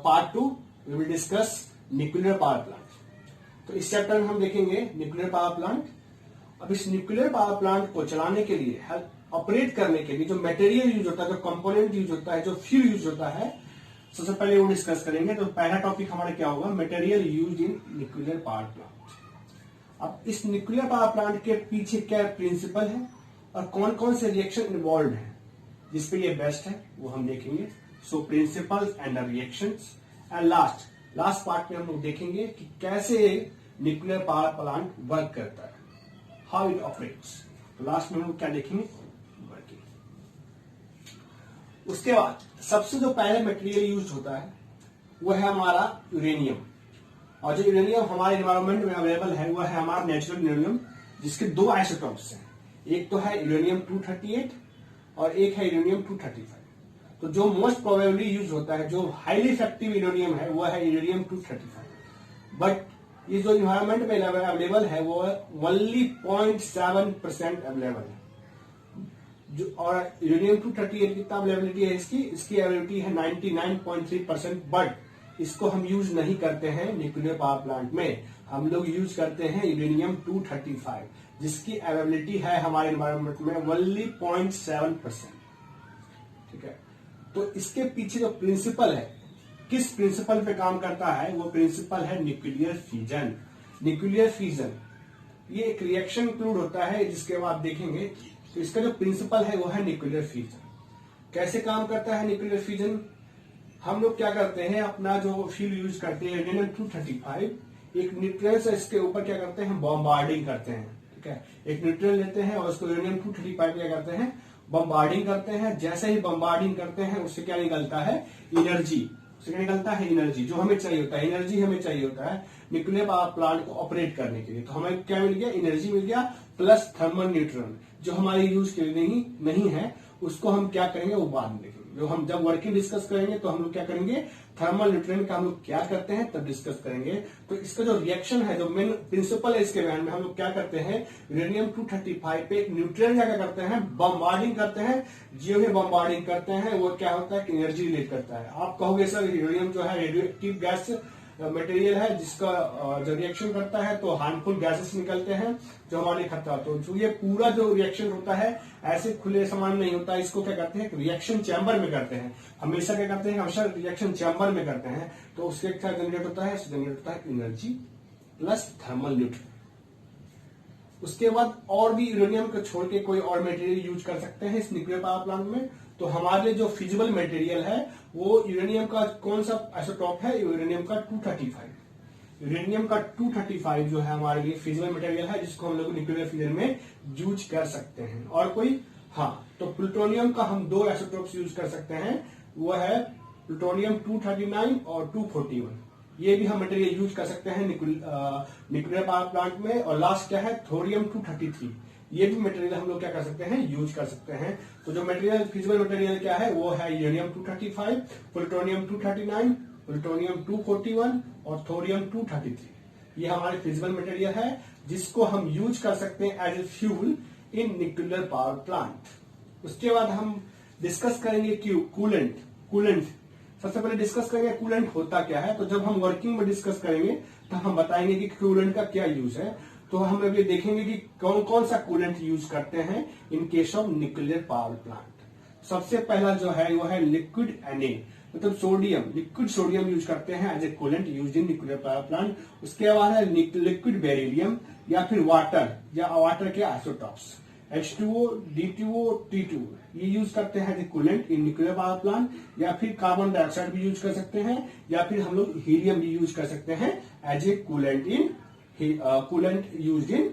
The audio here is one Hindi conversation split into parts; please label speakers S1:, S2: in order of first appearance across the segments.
S1: Part 2 we will discuss nuclear power plant. तो इस चैप्टर में हम देखेंगे न्यूक्लियर पावर प्लांट। अब इस न्यूक्लियर पावर प्लांट को चलाने के लिए, ऑपरेट करने के लिए जो मटेरियल यूज होता है, जो कंपोनेंट यूज होता है, जो फ्यूल यूज होता है, सबसे पहले वो डिस्कस करेंगे। तो पहला टॉपिक हमारा क्या होगा, material use in nuclear power plant. अब इस न्यूक्लियर पावर प्लांट के पीछे क्या प्रिंसिपल है और कौन कौन से रिएक्शन इन्वॉल्व है जिसपे ये बेस्ट है वो हम देखेंगे। So principles and reactions and last part में हम लोग देखेंगे कि कैसे न्यूक्लियर पावर प्लांट वर्क करता है, हाउ इट ऑपरेट्स। तो लास्ट में हम लोग क्या देखेंगे, वर्किंग। उसके बाद सबसे जो पहले मटेरियल यूज होता है वो है हमारा यूरेनियम। और जो यूरेनियम हमारे एनवायरमेंट में अवेलेबल है वो है हमारा नेचुरल यूरेनियम, जिसके दो आइसोटॉप्स हैं। एक तो है यूरेनियम 238 और एक है यूरेनियम 235। तो जो मोस्ट प्रोबेबली यूज होता है, जो हाईली इफेक्टिव यूरेनियम है वो है यूरेनियम 235। बट ये जो इन्वायरमेंट में अवेलेबल है वो ओनली 0.7% अवेलेबल है। जो और यूरेनियम 238 कितना अवेलेबिलिटी है इसकी अवेलेबिलिटी है 99.3%। बट इसको हम यूज नहीं करते हैं न्यूक्लियर पावर प्लांट में, हम लोग यूज करते हैं यूरेनियम 235 जिसकी अवेलेबिलिटी है हमारे एनवायरमेंट में ओनली 0.7%। ठीक है, तो इसके पीछे जो प्रिंसिपल है, किस प्रिंसिपल पे काम करता है, वो प्रिंसिपल है न्यूक्लियर फ्यूजन। न्यूक्लियर फ्यूजन ये एक रिएक्शन इंक्लूड होता है जिसके बाद आप देखेंगे। तो इसका जो प्रिंसिपल है वो है न्यूक्लियर फ्यूजन। कैसे काम करता है न्यूक्लियर फ्यूजन, हम लोग क्या करते हैं, अपना जो फ्यूल यूज करते हैं यूरेनियम 235, एक न्यूट्रल से इसके ऊपर क्या करते हैं, बॉम्बार्डिंग करते हैं। ठीक है, एक न्यूट्रल लेते हैं और उसको यूरेनियम 235 क्या करते हैं, बम्बार्डिंग करते हैं। जैसे ही बम्बार्डिंग करते हैं उससे क्या निकलता है, एनर्जी। उससे क्या निकलता है, एनर्जी। जो हमें चाहिए होता है, एनर्जी हमें चाहिए होता है न्यूक्लियर पावर प्लांट को ऑपरेट करने के लिए। तो हमें क्या मिल गया, एनर्जी मिल गया प्लस थर्मल न्यूट्रॉन, जो हमारे यूज के लिए नहीं है। उसको हम क्या करेंगे वो बाद में देखेंगे। जो हम जब वर्किंग डिस्कस करेंगे तो हम लोग क्या करेंगे, थर्मल न्यूट्रॉन का हम लोग क्या करते हैं तब डिस्कस करेंगे। तो इसका जो रिएक्शन है, जो मेन प्रिंसिपल है इसके बारे में, हम लोग क्या करते हैं, यूरेनियम 235 पे न्यूट्रॉन क्या करते हैं, बम्बार्डिंग करते हैं। जो भी बम्बार्डिंग करते हैं वो क्या होता है, एनर्जी रिलीज करता है। आप कहोगे सर यूरेनियम जो है रेडियो एक्टिव गैस मटेरियल है जिसका जो रिएक्शन करता है तो हार्मफुल गैसेस निकलते हैं जो हमारे लिए खतरा। तो जो ये पूरा जो रिएक्शन होता है ऐसे खुले सामान नहीं होता, इसको क्या करते हैं, रिएक्शन चैम्बर में करते हैं। हमेशा क्या करते हैं, हमेशा रिएक्शन चैम्बर में करते हैं। तो उसके क्या जनरेट होता है, जनरेट होता है एनर्जी प्लस थर्मल न्यूट्रॉन। उसके बाद और भी यूरेनियम को छोड़ के कोई और मटेरियल यूज कर सकते हैं इस न्यूक्लियर पावर प्लांट में। तो हमारे लिए जो फिजिबल मटेरियल है वो यूरेनियम का कौन सा आइसोटॉप है, यूरेनियम का 235। यूरेनियम का 235 जो है हमारे लिए फिजिबल मटेरियल है जिसको हम लोग न्यूक्लियर फ्यूजन में यूज कर सकते हैं। और कोई, हाँ, तो प्लूटोनियम का हम दो आइसोटॉप्स यूज कर सकते हैं, वो है प्लूटोनियम 239 और 241। ये भी हम मटेरियल यूज कर सकते हैं न्यूक्लियर पावर प्लांट में। और लास्ट क्या है, थोरियम 233। ये भी मटेरियल हम लोग क्या कर सकते हैं, यूज कर सकते हैं। तो जो मटेरियल फिजिबल मटेरियल क्या है वो है यूरेनियम 235, प्लूटोनियम 239, प्लूटोनियम 241 और थोरियम 233। ये हमारे फिजिबल मटेरियल है जिसको हम यूज कर सकते हैं as a fuel in nuclear power plant. उसके बाद हम डिस्कस करेंगे कूलेंट। सबसे पहले डिस्कस करेंगे कूलेंट होता क्या है। तो जब हम वर्किंग में डिस्कस करेंगे तो हम बताएंगे कि कूलेंट का क्या यूज है। तो हम अभी देखेंगे कि कौन कौन सा कूलेंट यूज करते हैं in case of nuclear power plant. सबसे पहला जो है वो है लिक्विड Na, मतलब सोडियम, लिक्विड सोडियम यूज करते हैं as a coolant use in nuclear power plant. उसके बाद है लिक्विड बेरिलियम या फिर वाटर के आइसोटॉप्स H2O, D2O, T2, ये यूज करते हैं as a coolant in nuclear power plant. या फिर कार्बन डाइऑक्साइड भी यूज कर सकते हैं, या फिर हम लोग हीलियम भी यूज कर सकते हैं as a coolant used in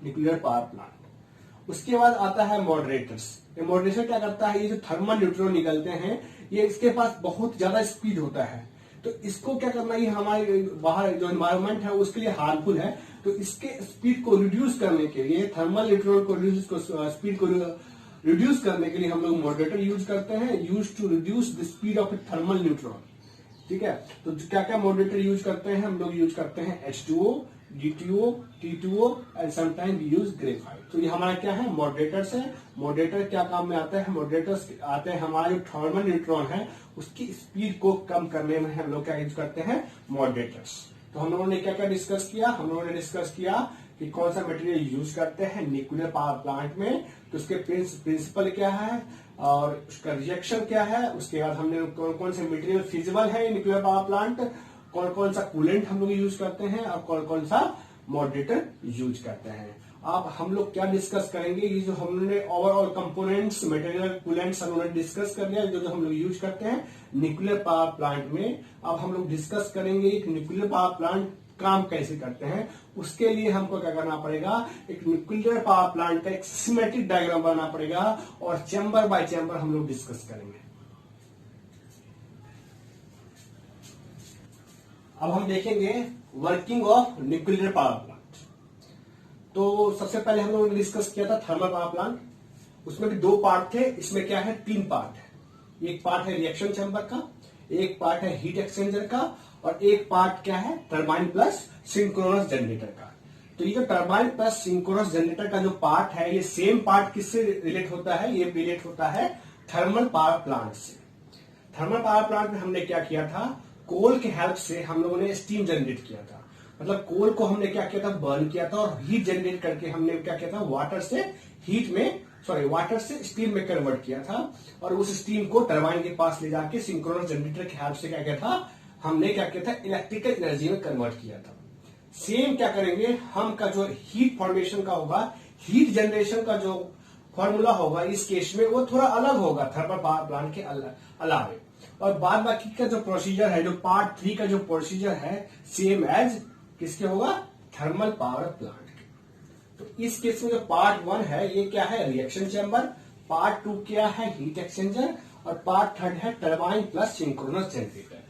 S1: nuclear power plant. उसके बाद आता है मॉडरेटर्स। ये मॉडरेटर क्या करता है, ये जो थर्मल न्यूट्रॉन निकलते हैं ये इसके पास बहुत ज्यादा स्पीड होता है। तो इसको क्या करना, ये हमारे बाहर जो एनवायरमेंट है उसके लिए हार्मफुल है। तो इसके स्पीड को रिड्यूस करने के लिए, थर्मल न्यूट्रॉन को स्पीड को रिड्यूस करने के लिए हम लोग मॉडरेटर यूज करते हैं, use to reduce the speed of a thermal neutron. ठीक है, तो क्या क्या मॉडरेटर यूज करते हैं, हम लोग यूज करते हैं H2O D2O, T2O and sometime we use graphite. तो ये हमारा क्या है, मॉडरेटर्स है। मॉडरेटर क्या काम में आता है, मॉडरेटर्स आते हैं हमारा जो थर्मल न्यूट्रॉन है उसकी स्पीड को कम करने में हम लोग क्या यूज करते हैं, मॉडरेटर्स। तो हम लोगों ने क्या क्या डिस्कस किया, हम लोगों ने डिस्कस किया कि कौन सा मटेरियल यूज करते हैं न्यूक्लियर पावर प्लांट में, तो उसके प्रिंसिपल क्या है और उसका रिएक्शन क्या है। उसके बाद हमने कौन कौन से मटेरियल फिजिबल है न्यूक्लियर पावर प्लांट, कौन कौन सा कूलेंट हम लोग यूज करते हैं और कौन कौन सा मॉडरेटर यूज करते हैं। अब हम लोग क्या डिस्कस करेंगे, ये जो हमने ओवरऑल कंपोनेंट्स मटेरियल कूलेंट्स हम लोगों ने डिस्कस कर लिया, जो हम लोग यूज करते हैं न्यूक्लियर पावर प्लांट में। अब हम लोग डिस्कस करेंगे एक न्यूक्लियर पावर प्लांट काम कैसे करते हैं। उसके लिए हमको क्या करना पड़ेगा, एक न्यूक्लियर पावर प्लांट का एक सिस्टेमेटिक डायग्राम बनाना पड़ेगा और चैम्बर बाय चैम्बर हम लोग डिस्कस करेंगे। अब हम देखेंगे working of nuclear power plant. तो सबसे पहले हम लोगों ने डिस्कस किया था थर्मल पावर प्लांट, उसमें भी दो पार्ट थे, इसमें क्या है, तीन पार्ट है। एक पार्ट है रिएक्शन चैम्बर का, एक पार्ट है हीट एक्सचेंजर का और एक पार्ट क्या है, टरबाइन प्लस सिंक्रोनस जनरेटर का। तो ये जो टरबाइन प्लस सिंक्रोनस जनरेटर का जो पार्ट है, ये सेम पार्ट किससे रिलेट होता है, ये रिलेट होता है थर्मल पावर प्लांट से। थर्मल पावर प्लांट में हमने क्या किया था, कोल के हेल्प से हम लोगों ने स्टीम जनरेट किया था। मतलब कोल को हमने क्या किया था, बर्न किया था और हीट जनरेट करके हमने क्या किया था, वाटर से स्टीम में कन्वर्ट किया था और उस स्टीम को टरबाइन के पास ले जाके सिंक्रोनस जनरेटर के हेल्प से क्या किया था, हमने क्या किया था, इलेक्ट्रिकल एनर्जी में कन्वर्ट किया था। सेम क्या करेंगे हम, का जो हीट फॉर्मेशन का होगा, हीट जनरेशन का जो फॉर्मूला होगा इस केस में वो थोड़ा अलग होगा थर्मल पावर प्लांट के अलावे। और बाद बाकी का जो प्रोसीजर है, जो पार्ट 3 का जो प्रोसीजर है, सेम एज किसके होगा, थर्मल पावर प्लांट के। तो इस केस में जो पार्ट 1 है ये क्या है, रिएक्शन चैम्बर, पार्ट 2 क्या है, हीट एक्सचेंजर और पार्ट 3 है टरबाइन प्लस सिंक्रोनस जनरेटर।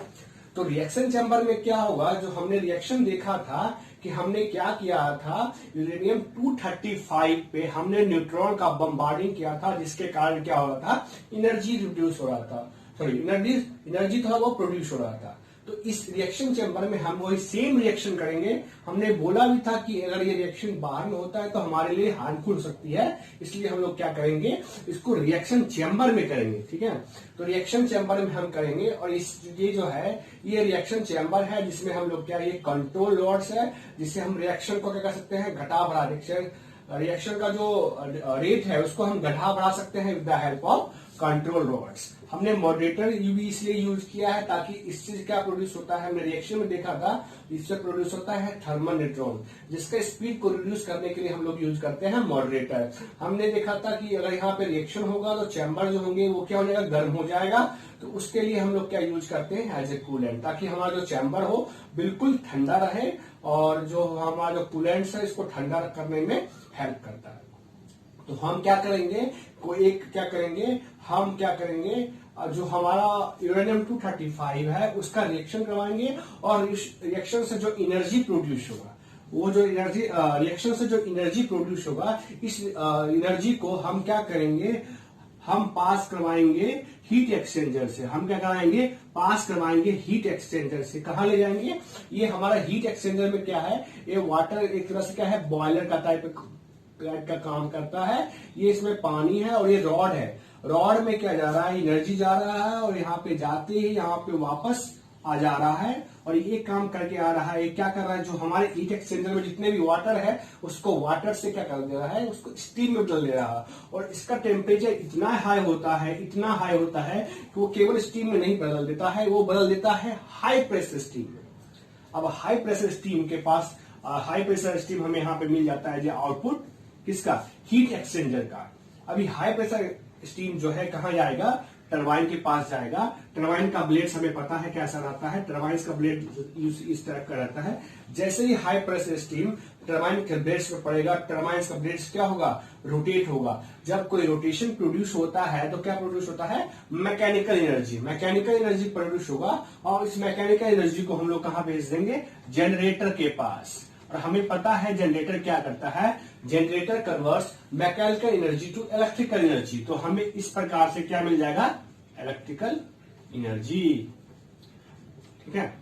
S1: तो रिएक्शन चैम्बर में क्या होगा, जो हमने रिएक्शन देखा था कि हमने क्या किया था, यूरेनियम 235 पे हमने न्यूट्रॉन का बम्बार्डिंग किया था, जिसके कारण क्या हो रहा था, एनर्जी रिड्यूस हो रहा था, सॉरी एनर्जी था वो प्रोड्यूस हो रहा था। तो इस रिएक्शन चैम्बर में हम वही सेम रिएक्शन करेंगे। हमने बोला भी था कि अगर ये रिएक्शन बाहर में होता है तो हमारे लिए हार्मफुल हो सकती है, इसलिए हम लोग क्या करेंगे, इसको रिएक्शन चैम्बर में करेंगे। ठीक है, तो रिएक्शन चैम्बर में हम करेंगे और ये जो है ये रिएक्शन चैम्बर है जिसमें हम लोग क्या, ये कंट्रोल रॉड्स है जिससे हम रिएक्शन को क्या कर सकते हैं, घटा बढ़ा, रिएक्शन का जो रेट है उसको हम घटा बढ़ा सकते हैं with the help of control rods. हमने मॉडरेटर भी इसलिए यूज किया है ताकि इससे क्या प्रोड्यूस होता है, हमने रिएक्शन में देखा था, इससे प्रोड्यूस होता है थर्मल न्यूट्रॉन, जिसका स्पीड को रिड्यूस करने के लिए हम लोग यूज करते हैं मॉडरेटर। हमने देखा था कि अगर यहाँ पे रिएक्शन होगा तो चैम्बर जो होंगे वो क्या हो जाएगा, गर्म हो जाएगा। तो उसके लिए हम लोग क्या यूज करते हैं, एज ए कूलेंट, ताकि हमारा जो चैम्बर हो बिल्कुल ठंडा रहे और जो हमारा जो कूलेंट है इसको ठंडा करने में हेल्प करता है। तो हम क्या करेंगे, हम क्या करेंगे, जो हमारा यूरेनियम 235 है उसका रिएक्शन करवाएंगे और इस रिएक्शन से जो एनर्जी प्रोड्यूस होगा, वो जो एनर्जी रिएक्शन से जो एनर्जी प्रोड्यूस होगा, इस एनर्जी को हम क्या करेंगे, हम पास करवाएंगे हीट एक्सचेंजर से। हम क्या कराएंगे, पास करवाएंगे हीट एक्सचेंजर से। कहां ले जाएंगे, ये हमारा हीट एक्सचेंजर में क्या है, ये वाटर एक तरह से क्या है, बॉयलर का टाइप का काम करता है। ये इसमें पानी है और ये रॉड है, रॉड में क्या जा रहा है, एनर्जी जा रहा है और यहाँ पे जाते ही यहाँ पे वापस आ जा रहा है और ये काम करके आ रहा है। ये क्या कर रहा है, जो हमारे हीट एक्सचेंजर में जितने भी वाटर है उसको वाटर से क्या कर दे रहा है, उसको स्टीम में बदल दे रहा है। और इसका टेम्परेचर इतना हाई होता है कि वो केवल स्टीम में नहीं बदल देता है, वो बदल देता है हाई प्रेशर स्टीम में। अब हाई प्रेशर स्टीम के पास हाई प्रेशर स्टीम हमें यहाँ पे मिल जाता है, जो आउटपुट किसका, हीट एक्सचेंजर का। अभी हाई प्रेशर स्टीम जो है कहां जाएगा, टरबाइन के पास जाएगा। टरबाइन का ब्लेड हमें पता है कैसा रहता है, टरबाइन का ब्लेड इस तरह का रहता है। जैसे ही हाई प्रेशर स्टीम टरबाइन के ब्लेड्स पर पड़ेगा, टरबाइन का ब्लेड्स क्या होगा, रोटेट होगा। जब कोई रोटेशन प्रोड्यूस होता है तो क्या प्रोड्यूस होता है, मैकेनिकल एनर्जी प्रोड्यूस होगा और इस मैकेनिकल एनर्जी को हम लोग कहां भेज देंगे, जनरेटर के पास। और हमें पता है जनरेटर क्या करता है, generator converts mechanical energy to electrical energy. तो हमें इस प्रकार से क्या मिल जाएगा, इलेक्ट्रिकल एनर्जी। ठीक है,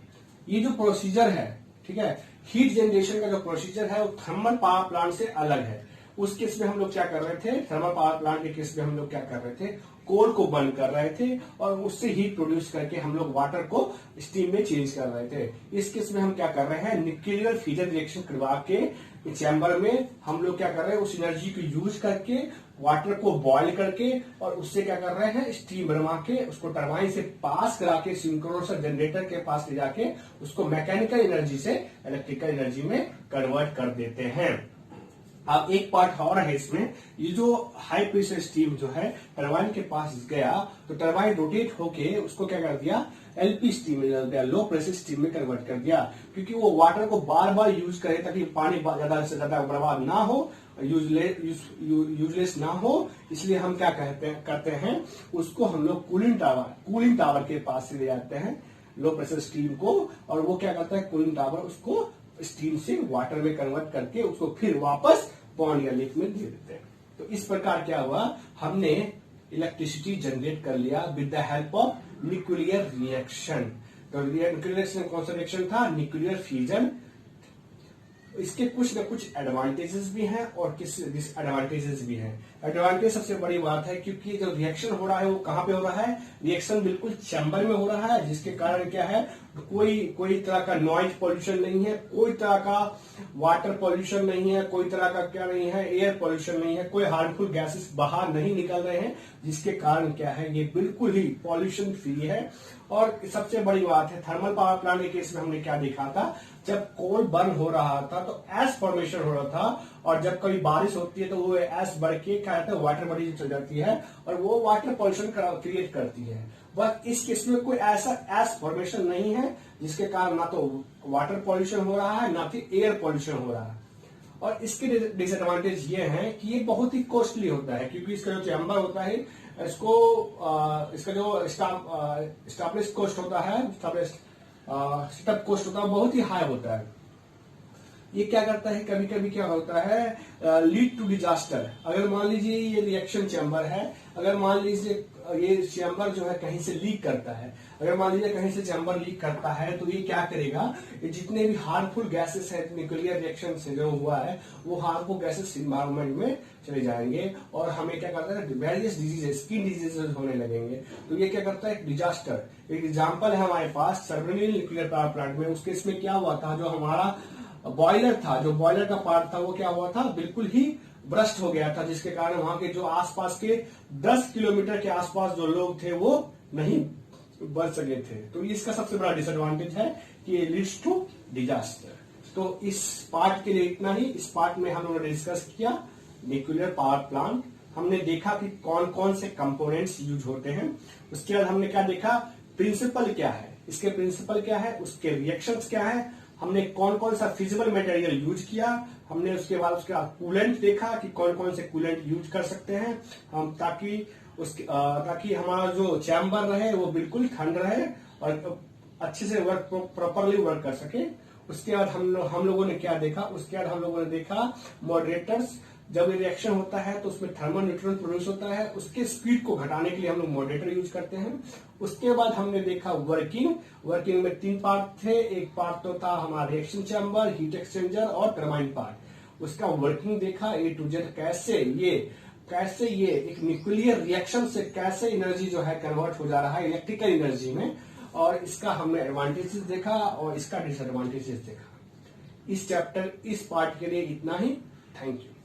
S1: ये जो प्रोसीजर है, ठीक है, हीट जनरेशन का जो प्रोसीजर है वो थर्मल पावर प्लांट से अलग है। उस केस में हम लोग क्या कर रहे थे, थर्मल पावर प्लांट के केस में हम लोग क्या कर रहे थे, कोल को बर्न कर रहे थे और उससे हीट प्रोड्यूस करके हम लोग वाटर को स्टीम में चेंज कर रहे थे। इस केस में हम क्या कर रहे हैं, न्यूक्लियर फ्यूजन रिएक्शन करवा के चैम्बर में हम लोग क्या कर रहे हैं, उस एनर्जी को यूज करके वाटर को बॉयल करके और उससे क्या कर रहे हैं, स्टीम बनवा के उसको टरबाइन से पास करा के सिंक्रोनस जनरेटर के पास ले जाके उसको मैकेनिकल एनर्जी से इलेक्ट्रिकल एनर्जी में कन्वर्ट कर देते हैं। अब एक पार्ट और है इसमें, ये जो हाई प्रेशर स्टीम जो है टरबाइन के पास गया तो टरबाइन रोटेट होके उसको क्या कर दिया, एलपी स्टीम में डाल दिया, लो प्रेशर स्टीम में कन्वर्ट कर दिया। क्योंकि वो वाटर को बार बार यूज करे ताकि पानी ज्यादा से ज्यादा बर्बाद ना हो, यूजलेस ना हो, इसलिए हम क्या करते हैं, उसको हम लोग कूलिंग टावर के पास से ले जाते हैं लो प्रेशर स्टीम को, और वो क्या करता है, कूलिंग टावर उसको स्टीम से वाटर में कन्वर्ट करके उसको फिर वापस पॉन्ड या लेक में दे देते हैं। तो इस प्रकार क्या हुआ, हमने इलेक्ट्रिसिटी जनरेट कर लिया with the help of nuclear reaction. तो न्यूक्लियर रिएक्शन कौन सा रिएक्शन था, न्यूक्लियर फ्यूजन। इसके कुछ न कुछ एडवांटेजेस भी हैं और कुछ डिसएडवांटेजेस भी हैं। एडवांटेज सबसे बड़ी बात है क्योंकि जो रिएक्शन हो रहा है वो कहां पे हो रहा है, रिएक्शन बिल्कुल चैम्बर में हो रहा है, जिसके कारण क्या है, कोई तरह का नॉइज पॉल्यूशन नहीं है, कोई तरह का वाटर पॉल्यूशन नहीं है, कोई तरह का क्या नहीं है, एयर पॉल्यूशन नहीं है, कोई हार्मफुल गैसेस बाहर नहीं निकल रहे हैं, जिसके कारण क्या है, ये बिल्कुल ही पॉल्यूशन फ्री है। और सबसे बड़ी बात है, थर्मल पावर प्लांट के केस में हमने क्या देखा था, जब कोल बर्न हो रहा था तो एस फॉर्मेशन हो रहा था, और जब कभी बारिश होती है तो वो एस बढ़ के क्या कहते हैं, वाटर बॉडी चल जाती है और वो वाटर पॉल्यूशन क्रिएट करती है। बट इस केस में कोई ऐसा एस फॉर्मेशन नहीं है, जिसके कारण ना तो वाटर पॉल्यूशन हो रहा है ना फिर एयर पॉल्यूशन हो रहा है। और इसके डिसएडवांटेज ये है कि ये बहुत ही कॉस्टली होता है, क्योंकि इसका जो चैम्बर होता है इसका जो स्टैब्लिश कॉस्ट होता है, सेटअप कॉस्ट होता है, बहुत ही हाई होता है। ये क्या करता है, कभी कभी क्या होता है, लीड टू डिजास्टर। अगर मान लीजिए ये रिएक्शन चैम्बर है, अगर मान लीजिए ये चैम्बर जो है कहीं से लीक करता है, अगर मान लीजिए कहीं से चैम्बर लीक करता है तो ये क्या करेगा, ये जितने भी हार्मफुल गैसेस है न्यूक्लियर रिएक्शन से जो हुआ है वो हार्मफुल गैसेस इन्वायरमेंट में चले जाएंगे और हमें क्या करता है, वेरियस डिजीजेस, स्किन डिजीजेस होने लगेंगे। तो ये क्या करता है, डिजास्टर। एक एग्जाम्पल है हमारे पास सर्वनिल न्यूक्लियर पावर प्लांट में, उसके इसमें क्या हुआ था, जो हमारा बॉयलर था, जो बॉयलर का पार्ट था वो क्या हुआ था, बिल्कुल ही ब्रस्ट हो गया था, जिसके कारण वहां के जो आसपास के 10 किलोमीटर के आसपास जो लोग थे वो नहीं बच सके थे। तो इसका सबसे बड़ा डिसएडवांटेज है कि ये लीड्स टू डिजास्टर। तो इस पार्ट के लिए इतना ही। इस पार्ट में हम लोगों ने डिस्कस किया न्यूक्लियर पावर प्लांट, हमने देखा कि कौन कौन से कंपोनेंट्स यूज होते हैं। उसके बाद हमने क्या देखा, प्रिंसिपल क्या है, इसके प्रिंसिपल क्या है, उसके रिएक्शंस क्या है, हमने कौन कौन सा फिजिबल मटेरियल यूज किया, हमने उसके बाद कूलेंट देखा कि कौन कौन से कूलेंट यूज कर सकते हैं हम, ताकि हमारा जो चैम्बर रहे वो बिल्कुल ठंड रहे और अच्छे से प्रॉपरली वर्क कर सके। उसके बाद हम लोगों ने क्या देखा, उसके बाद हम लोगों ने देखा मॉडरेटर्स। जब रिएक्शन होता है तो उसमें थर्मल न्यूट्रॉन प्रोड्यूस होता है, उसके स्पीड को घटाने के लिए हम लोग मॉडरेटर यूज करते हैं। उसके बाद हमने देखा वर्किंग में 3 पार्ट थे। एक पार्ट तो था हमारा रिएक्शन चैम्बर, हीट एक्सचेंजर और टरबाइन पार्ट। उसका वर्किंग देखा A to Z, कैसे ये एक न्यूक्लियर रिएक्शन से कैसे एनर्जी जो है कन्वर्ट हो जा रहा है इलेक्ट्रिकल एनर्जी में, और इसका हमने एडवांटेजेस देखा और इसका डिसएडवांटेजेस देखा। इस पार्ट के लिए इतना ही। Thank you.